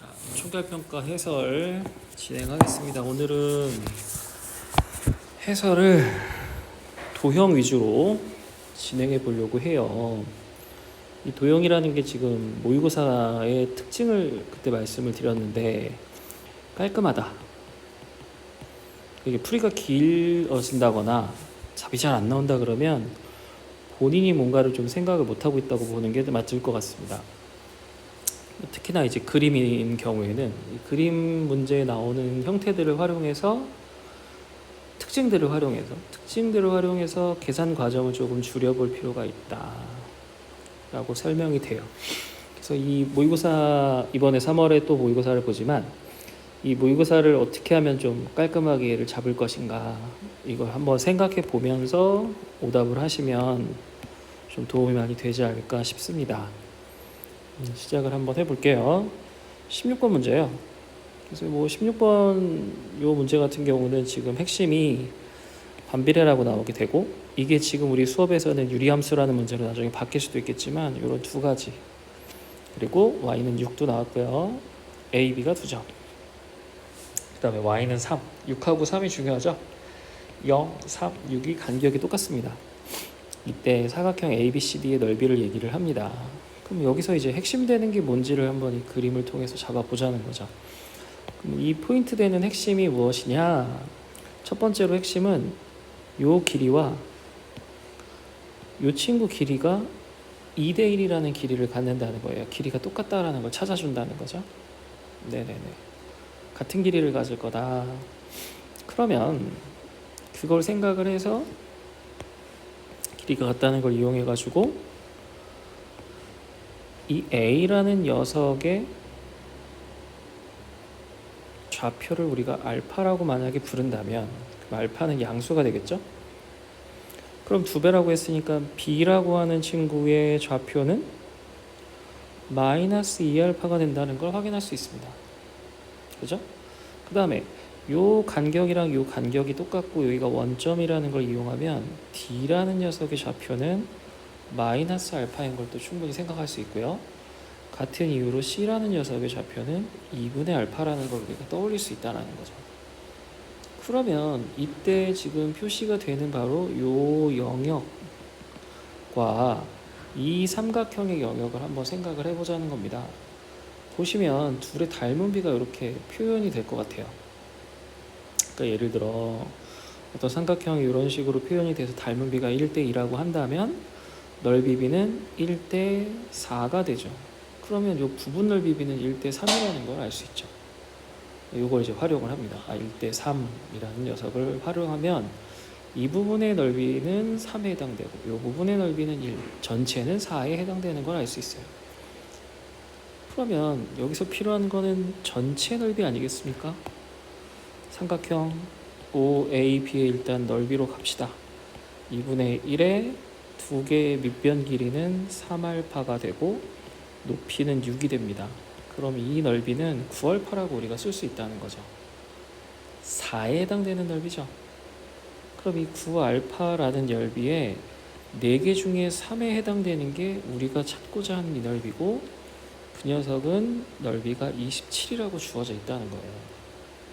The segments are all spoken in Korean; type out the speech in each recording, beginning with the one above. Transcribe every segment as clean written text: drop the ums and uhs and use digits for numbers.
자, 총괄평가 해설 진행하겠습니다. 오늘은 해설을 도형 위주로 진행해 보려고 해요. 이 도형이라는 게 지금 모의고사의 특징을 그때 말씀을 드렸는데 깔끔하다. 이게 풀이가 길어진다거나 답이 잘 안 나온다 그러면 본인이 뭔가를 좀 생각을 못하고 있다고 보는 게 맞을 것 같습니다. 특히나 이제 그림인 경우에는 이 그림 문제에 나오는 형태들을 활용해서 특징들을 활용해서 계산 과정을 조금 줄여볼 필요가 있다라고 설명이 돼요. 그래서 이 모의고사 이번에 3월에 또 모의고사를 보지만 이 모의고사를 어떻게 하면 좀 깔끔하게 얘를 잡을 것인가 이걸 한번 생각해 보면서 오답을 하시면 좀 도움이 많이 되지 않을까 싶습니다. 시작을 한번 해볼게요. 16번 문제예요. 그래서 뭐 16번 요 문제 같은 경우는 지금 핵심이 반비례라고 나오게 되고 이게 지금 우리 수업에서는 유리함수라는 문제로 나중에 바뀔 수도 있겠지만 이런 두 가지 그리고 y는 6도 나왔고요. a, b가 2점 그 다음에 y는 3 6하고 3이 중요하죠. 0, 3, 6이 간격이 똑같습니다. 이때 사각형 ABCD의 넓이를 얘기를 합니다. 그럼 여기서 이제 핵심 되는 게 뭔지를 한번 이 그림을 통해서 잡아보자는 거죠. 그럼 이 포인트 되는 핵심이 무엇이냐? 첫 번째로 핵심은 요 길이와 요 친구 길이가 2대 1이라는 길이를 갖는다는 거예요. 길이가 똑같다라는 걸 찾아준다는 거죠. 네네네. 같은 길이를 가질 거다. 그러면 그걸 생각을 해서 길이가 같다는 걸 이용해 가지고 이 A라는 녀석의 좌표를 우리가 알파라고 만약에 부른다면 그럼 알파는 양수가 되겠죠? 그럼 2배라고 했으니까 B라고 하는 친구의 좌표는 마이너스 2알파가 된다는 걸 확인할 수 있습니다. 그죠? 그 다음에 요 간격이랑 요 간격이 똑같고 여기가 원점이라는 걸 이용하면 D라는 녀석의 좌표는 마이너스 알파인 걸 또 충분히 생각할 수 있고요. 같은 이유로 C라는 녀석의 좌표는 2분의 알파라는 걸 우리가 떠올릴 수 있다는 거죠. 그러면 이때 지금 표시가 되는 바로 요 영역과 이 삼각형의 영역을 한번 생각을 해보자는 겁니다. 보시면 둘의 닮은 비가 이렇게 표현이 될 것 같아요. 그러니까 예를 들어 어떤 삼각형이 이런 식으로 표현이 돼서 닮은 비가 1대2라고 한다면 넓이 b는 1대4가 되죠. 그러면 이 부분 넓이 b는 1대3이라는 걸 알 수 있죠. 이걸 이제 활용을 합니다. 1대3이라는 녀석을 활용하면 이 부분의 넓이는 3에 해당되고 이 부분의 넓이는 1, 전체는 4에 해당되는 걸 알 수 있어요. 그러면 여기서 필요한 거는 전체 넓이 아니겠습니까? 삼각형 OAB의 일단 넓이로 갑시다. 2분의 1에 두 개의 밑변 길이는 3알파가 되고 높이는 6이 됩니다. 그럼 이 넓이는 9알파라고 우리가 쓸 수 있다는 거죠. 4에 해당되는 넓이죠. 그럼 이 9알파라는 넓이에 4개 중에 3에 해당되는 게 우리가 찾고자 하는 이 넓이고 그 녀석은 넓이가 27이라고 주어져 있다는 거예요.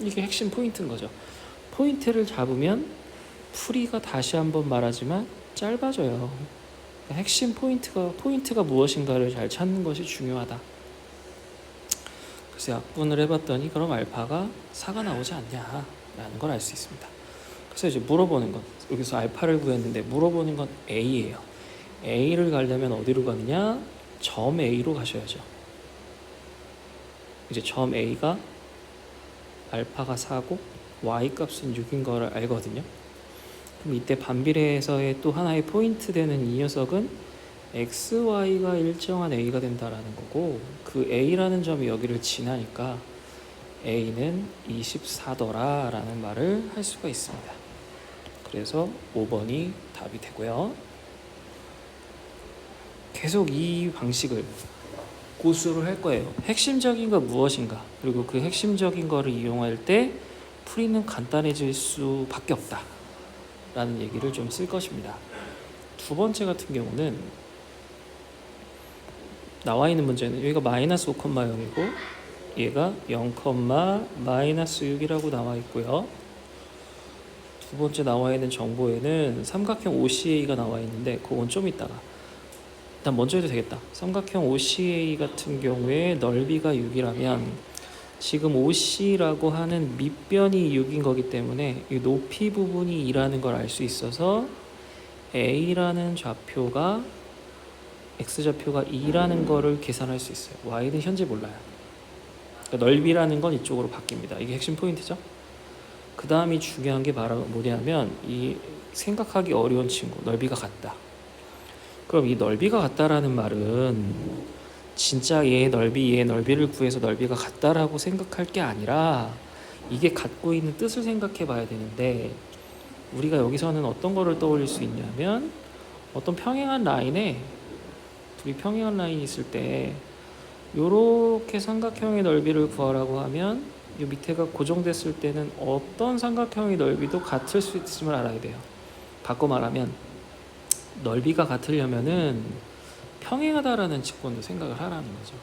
이게 핵심 포인트인 거죠. 포인트를 잡으면 풀이가 다시 한번 말하지만 짧아져요. 핵심 포인트가 무엇인가를 잘 찾는 것이 중요하다. 그래서 약분을 해봤더니 그럼 알파가 4가 나오지 않냐라는 걸 알 수 있습니다. 그래서 이제 물어보는 건 여기서 알파를 구했는데 물어보는 건 A예요. A를 가려면 어디로 가느냐? 점 A로 가셔야죠. 이제 점 A가 알파가 4고 Y 값은 6인 걸 알거든요. 그럼 이때 반비례에서의 또 하나의 포인트 되는 이 녀석은 XY가 일정한 A가 된다라는 거고 그 A라는 점이 여기를 지나니까 A는 24더라 라는 말을 할 수가 있습니다. 그래서 5번이 답이 되고요. 계속 이 방식을 고수를 할 거예요. 핵심적인 거 무엇인가 그리고 그 핵심적인 거를 이용할 때 풀이는 간단해질 수밖에 없다 라는 얘기를 좀 쓸 것입니다. 두 번째 같은 경우는 나와 있는 문제는 여기가 마이너스 5,0이고 얘가 0, 마이너스 6이라고 나와 있고요. 두 번째 나와 있는 정보에는 삼각형 OCA가 나와 있는데 그건 좀 이따가. 일단 먼저 해도 되겠다. 삼각형 OCA 같은 경우에 넓이가 6이라면 지금 OC라고 하는 밑변이 6인 거기 때문에 이 높이 부분이 2라는 걸 알 수 있어서 A라는 좌표가 X좌표가 2라는 거를 계산할 수 있어요. Y는 현재 몰라요. 그러니까 넓이라는 건 이쪽으로 바뀝니다. 이게 핵심 포인트죠. 그 다음이 중요한 게 바로 뭐냐면 이 생각하기 어려운 친구, 넓이가 같다. 그럼 이 넓이가 같다라는 말은 진짜 얘의 넓이를 구해서 넓이가 같다라고 생각할 게 아니라 이게 갖고 있는 뜻을 생각해 봐야 되는데 우리가 여기서는 어떤 거를 떠올릴 수 있냐면 어떤 평행한 라인에 둘이 평행한 라인이 있을 때 요렇게 삼각형의 넓이를 구하라고 하면 이 밑에가 고정됐을 때는 어떤 삼각형의 넓이도 같을 수 있음을 알아야 돼요. 바꿔 말하면 넓이가 같으려면은 평행하다라는 직권도 생각을 하라는 거죠.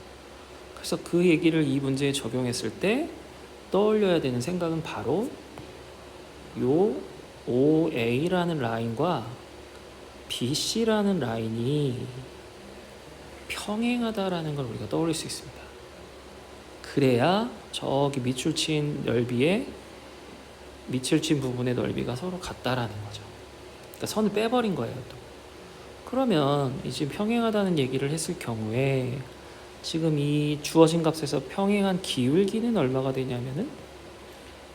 그래서 그 얘기를 이 문제에 적용했을 때 떠올려야 되는 생각은 바로 요 OA라는 라인과 BC라는 라인이 평행하다라는 걸 우리가 떠올릴 수 있습니다. 그래야 저기 밑줄 친 부분의 넓이가 서로 같다라는 거죠. 그러니까 선을 빼버린 거예요. 또. 그러면 이 지금 평행하다는 얘기를 했을 경우에 지금 이 주어진 값에서 평행한 기울기는 얼마가 되냐면은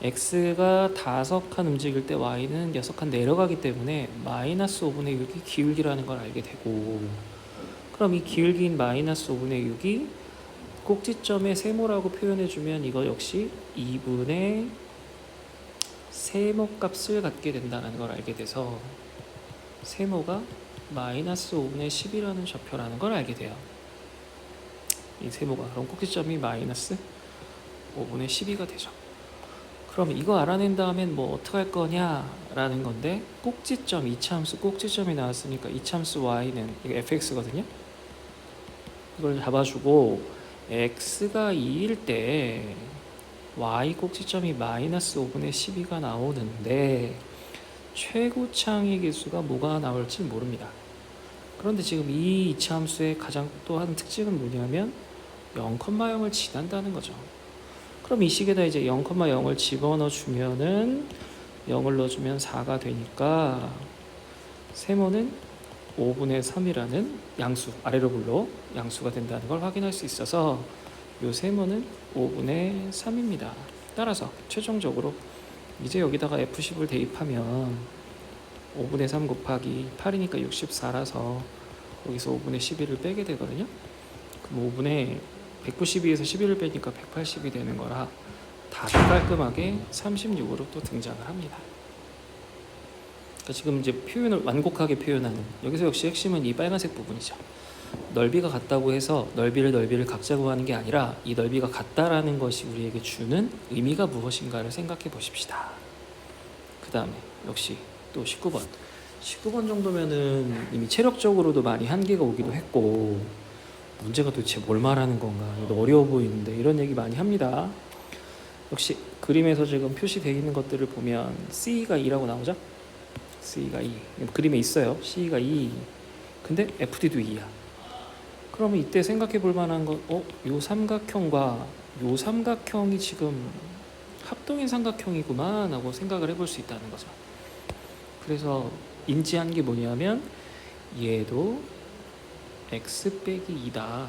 x가 5칸 움직일 때 y는 6칸 내려가기 때문에 마이너스 5분의 6이 기울기라는 걸 알게 되고 그럼 이 기울기인 마이너스 5분의 6이 꼭지점의 세모라고 표현해주면 이거 역시 2분의 세모 값을 갖게 된다는 걸 알게 돼서 세모가 마이너스 5분의 10이라는 좌표라는 걸 알게 돼요. 이 세모가 그럼 꼭지점이 마이너스 5분의 12가 되죠. 그럼 이거 알아낸 다음엔 뭐 어떻게 할 거냐라는 건데 꼭지점, 이차함수 꼭지점이 나왔으니까 이차함수 y는 이거 fx거든요. 이걸 잡아주고 x가 2일 때 y 꼭지점이 마이너스 5분의 12가 나오는데 최고창의 개수가 뭐가 나올지 모릅니다. 그런데 지금 이 이차함수의 가장 또 한 특징은 뭐냐면 0,0을 지난다는 거죠. 그럼 이 식에다 이제 0,0을 집어넣어 주면은 0을 넣어주면 4가 되니까 세모는 5분의 3이라는 양수, 아래로 불러 양수가 된다는 걸 확인할 수 있어서 이 세모는 5분의 3입니다. 따라서 최종적으로 이제 여기다가 F10을 대입하면 5분의 3 곱하기 8이니까 64라서 여기서 5분의 11을 빼게 되거든요. 그럼 5분의 192에서 11을 빼니까 180이 되는 거라 답이 깔끔하게 36으로 또 등장을 합니다. 그러니까 지금 이제 표현을 완곡하게 표현하는 여기서 역시 핵심은 이 빨간색 부분이죠. 넓이가 같다고 해서 넓이를 각자 구하는 게 아니라 이 넓이가 같다라는 것이 우리에게 주는 의미가 무엇인가를 생각해 보십시다. 그 다음에 역시 또 19번 정도면은 이미 체력적으로도 많이 한계가 오기도 했고 문제가 도대체 뭘 말하는 건가 어려워 보이는데 이런 얘기 많이 합니다. 역시 그림에서 지금 표시되어 있는 것들을 보면 C가 2라고 나오죠. C가 2 그림에 있어요. C가 2 근데 FD도 2야. 그러면 이때 생각해 볼 만한 건 요 삼각형과 요 삼각형이 지금 합동인 삼각형이구만 하고 생각을 해볼 수 있다는 거죠. 그래서 인지한 게 뭐냐면 얘도 x 빼기 2다.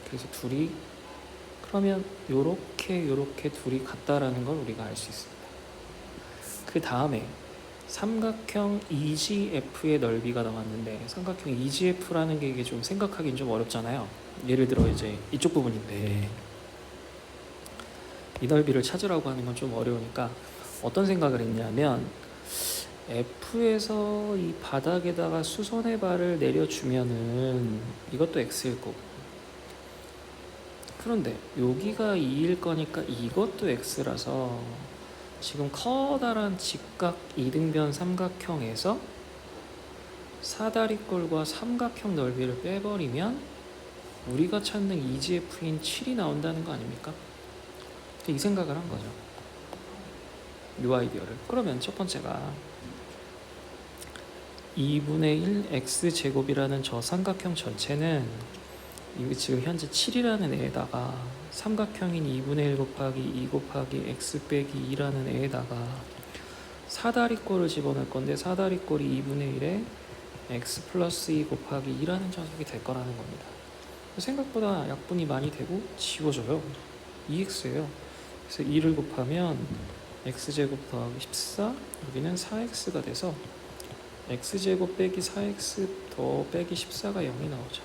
그래서 둘이 그러면 요렇게 둘이 같다라는 걸 우리가 알 수 있습니다. 그 다음에 삼각형 EGF의 넓이가 나왔는데 삼각형 EGF라는 게 이게 좀 생각하기는 좀 어렵잖아요. 예를 들어 이제 이쪽 부분인데 이 넓이를 찾으라고 하는 건 좀 어려우니까 어떤 생각을 했냐면 F에서 이 바닥에다가 수선의 발을 내려주면은 이것도 X일 거고 그런데 여기가 2일 거니까 이것도 X라서 지금 커다란 직각 이등변 삼각형에서 사다리꼴과 삼각형 넓이를 빼버리면 우리가 찾는 EGF인 7이 나온다는 거 아닙니까? 이 생각을 한 거죠. 이 아이디어를. 그러면 첫 번째가 2분의 1 x제곱이라는 저 삼각형 전체는 이거 지금 현재 7이라는 애에다가 삼각형인 2분의 1 곱하기 2 곱하기 x 빼기 2라는 애에다가 사다리꼴을 집어넣을 건데 사다리꼴이 2분의 1에 x 플러스 2 곱하기 2라는 녀석이 될 거라는 겁니다. 생각보다 약분이 많이 되고 지워져요. 2x예요. 그래서 2를 곱하면 x제곱 더하기 14, 여기는 4x가 돼서 x제곱 빼기 4x 더 빼기 14가 0이 나오죠.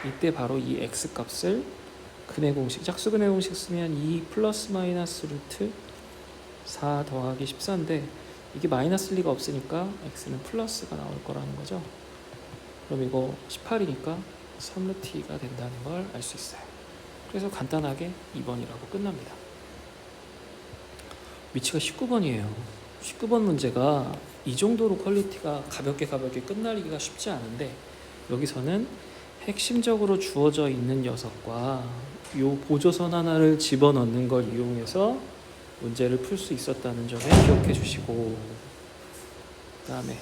이때 바로 이 x 값을 근의 공식, 짝수근의 공식 쓰면 2 플러스 마이너스 루트 4 더하기 14인데 이게 마이너스일 리가 없으니까 x는 플러스가 나올 거라는 거죠. 그럼 이거 18이니까 3루트 2가 된다는 걸 알 수 있어요. 그래서 간단하게 2번이라고 끝납니다. 위치가 19번이에요. 19번 문제가 이 정도로 퀄리티가 가볍게 끝나기가 쉽지 않은데 여기서는 핵심적으로 주어져 있는 녀석과 요 보조선 하나를 집어넣는 걸 이용해서 문제를 풀 수 있었다는 점에 기억해 주시고, 그 다음에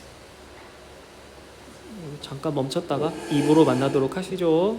잠깐 멈췄다가 입으로 만나도록 하시죠.